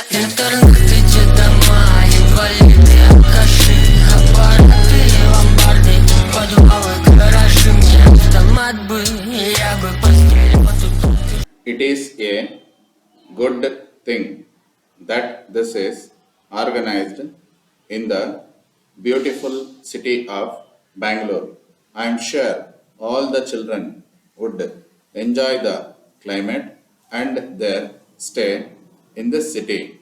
Интернет эти дома, инвалиды, алкаши, аппараты, ломбарды, подвалы, гаражи. Мне автомат бы, я бы постелил вот тут. It is a good thing that this is organized in the beautiful city of Bangalore. I am sure all the children would enjoy the climate and their stay in this city.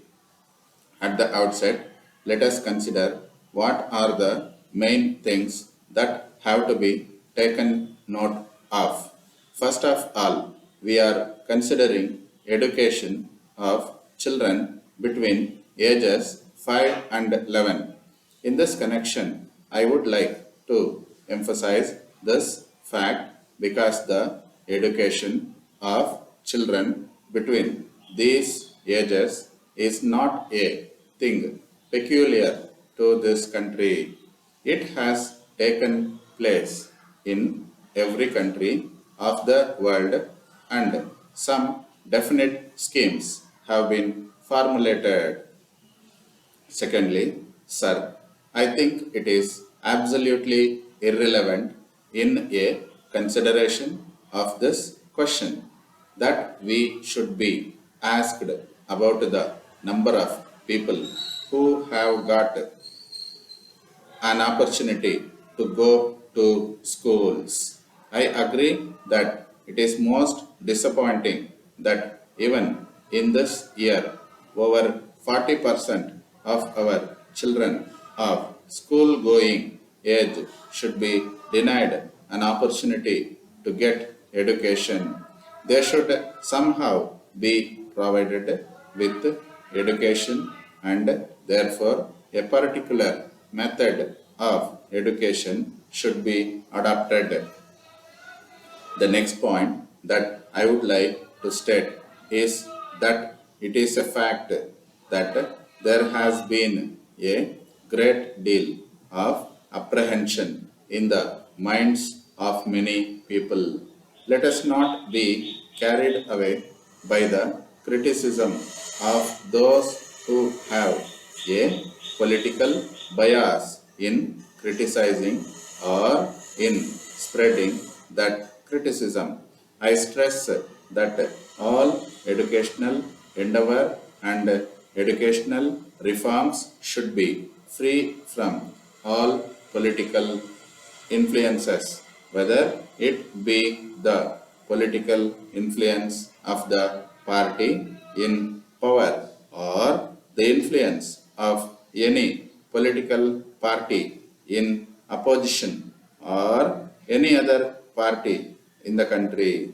At the outset, let us consider what are the main things that have to be taken note of. First of all, we are considering education of children between ages 5 and 11. In this connection, I would like to emphasize this fact because the education of children between these ages is not a thing peculiar to this country. It has taken place in every country of the world and some definite schemes have been formulated. Secondly, sir, I think it is absolutely irrelevant in a consideration of this question that we should be asked about the number of people who have got an opportunity to go to schools. I agree that it is most disappointing that even in this year, over 40% of our children of school going age should be denied an opportunity to get education. They should somehow be provided with education and therefore a particular method of education should be adopted. The next point that I would like to state is that it is a fact that there has been a great deal of apprehension in the minds of many people. Let us not be carried away by the criticism of those who have a political bias in criticizing or in spreading that criticism. I stress that all educational endeavor and educational reforms should be free from all political influences, whether it be the political influence of the party in power or the influence of any political party in opposition or any other party in the country.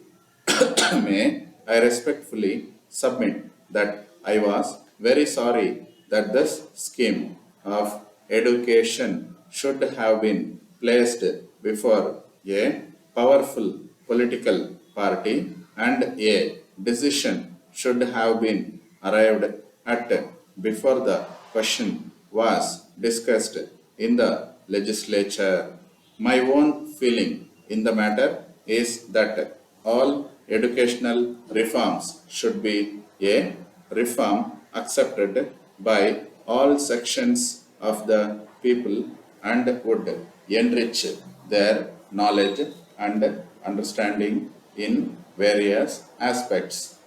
May I respectfully submit that I was very sorry that this scheme of education should have been placed before a powerful political party and a decision should have been arrived at before the question was discussed in the legislature. My own feeling in the matter is that all educational reforms should be a reform accepted by all sections of the people and would enrich their knowledge and understanding in various aspects.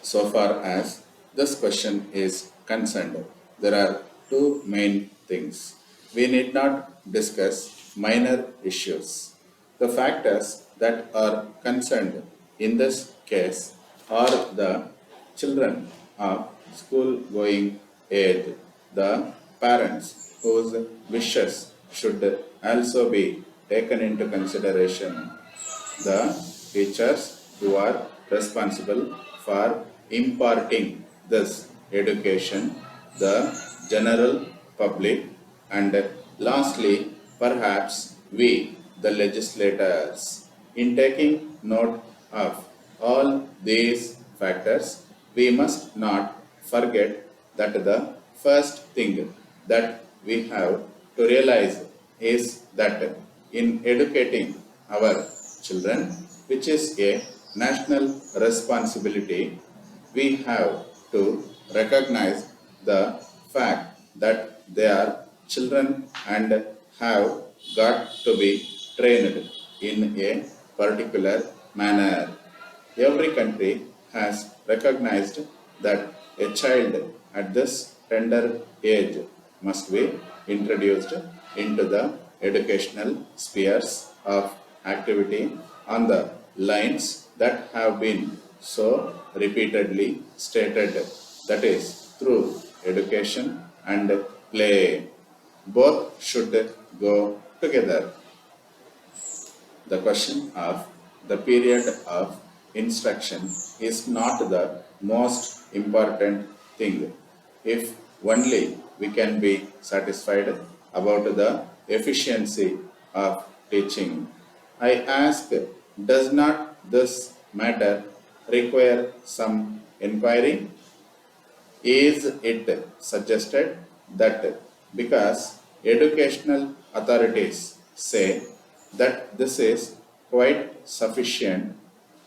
So far as this question is concerned, there are two main things. We need not discuss minor issues. The factors that are concerned in this case are the children of school going age, the parents whose wishes should also be taken into consideration, the teachers who are responsible for imparting this education, the general public, and lastly, perhaps we, the legislators. In taking note of all these factors, we must not forget that the first thing that we have to realize is that in educating our children, which is a national responsibility, we have to recognize the fact that they are children and have got to be trained in a particular manner. Every country has recognized that a child at this tender age must be introduced into the educational spheres of activity on the lines that have been so repeatedly stated, that is, through education and play. Both should go together. The question of the period of instruction is not the most important thing. If only we can be satisfied about the efficiency of teaching. I ask, does not this matter require some inquiry? Is it suggested that because educational authorities say that this is quite sufficient,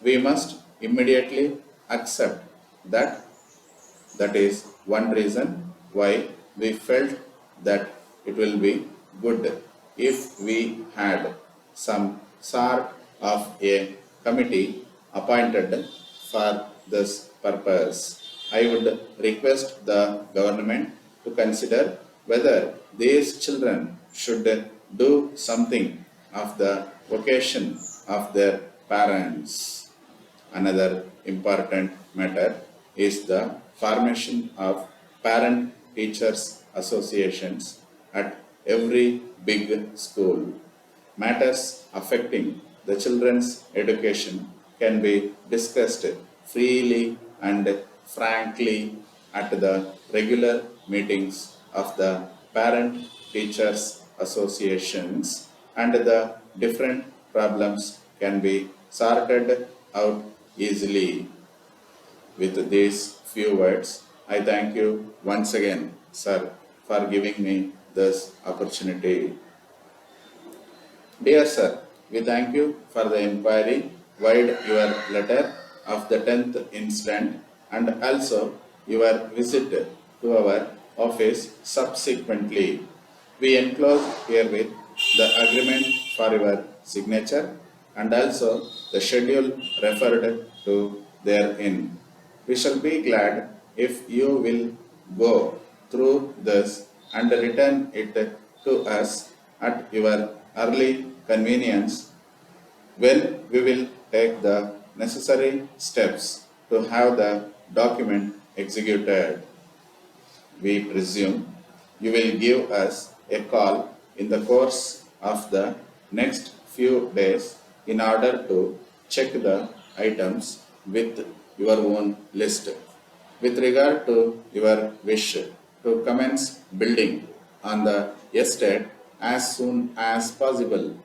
we must immediately accept that? That is one reason why we felt that it will be good if we had some sort of a committee appointed for this purpose. I would request the government to consider whether these children should do something of the vocation of their parents. Another important matter is the formation of parent teachers associations at every big school. Matters affecting the children's education can be discussed freely and frankly at the regular meetings of the parent teachers associations, and the different problems can be sorted out easily. With these few words, I thank you once again, sir, for giving me this opportunity. Dear sir, we thank you for the inquiry, wide your letter of the 10th instant, and also your visit to our office subsequently. We enclose herewith the agreement for your signature and also the schedule referred to therein. We shall be glad if you will go through this and return it to us at your early convenience, when we will take the necessary steps to have the document executed. We presume you will give us a call in the course of the next few days in order to check the items with your own list. With regard to your wish to commence building on the estate as soon as possible,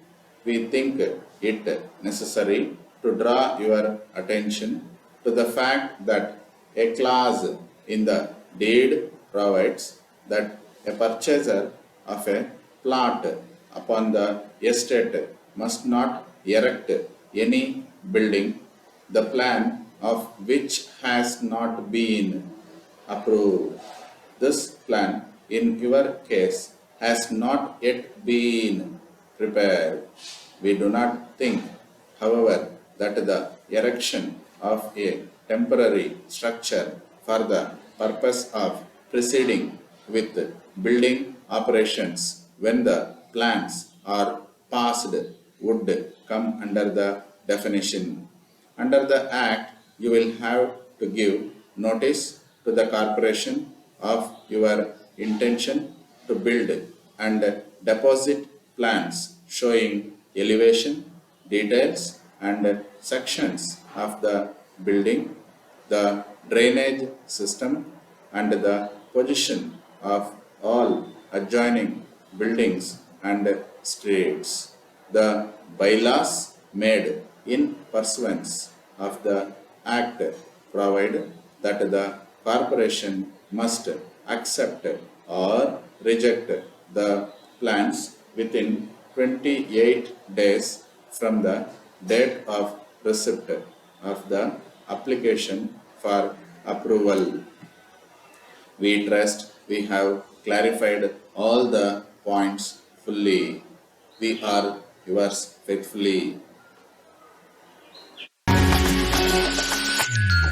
we think it necessary to draw your attention to the fact that a clause in the deed provides that a purchaser of a plot upon the estate must not erect any building, the plan of which has not been approved. This plan, in your case, has not yet been prepared. We do not think, however, that the erection of a temporary structure for the purpose of proceeding with building operations when the plans are passed would come under the definition. Under the Act, you will have to give notice to the corporation of your intention to build and deposit plans showing elevation, details, and sections of the building, the drainage system, and the position of all adjoining buildings and streets. The bylaws made in pursuance of the Act provide that the corporation must accept or reject the plans within 28 days from the date of receipt of the application for approval. We trust we have clarified all the points fully. We are yours faithfully.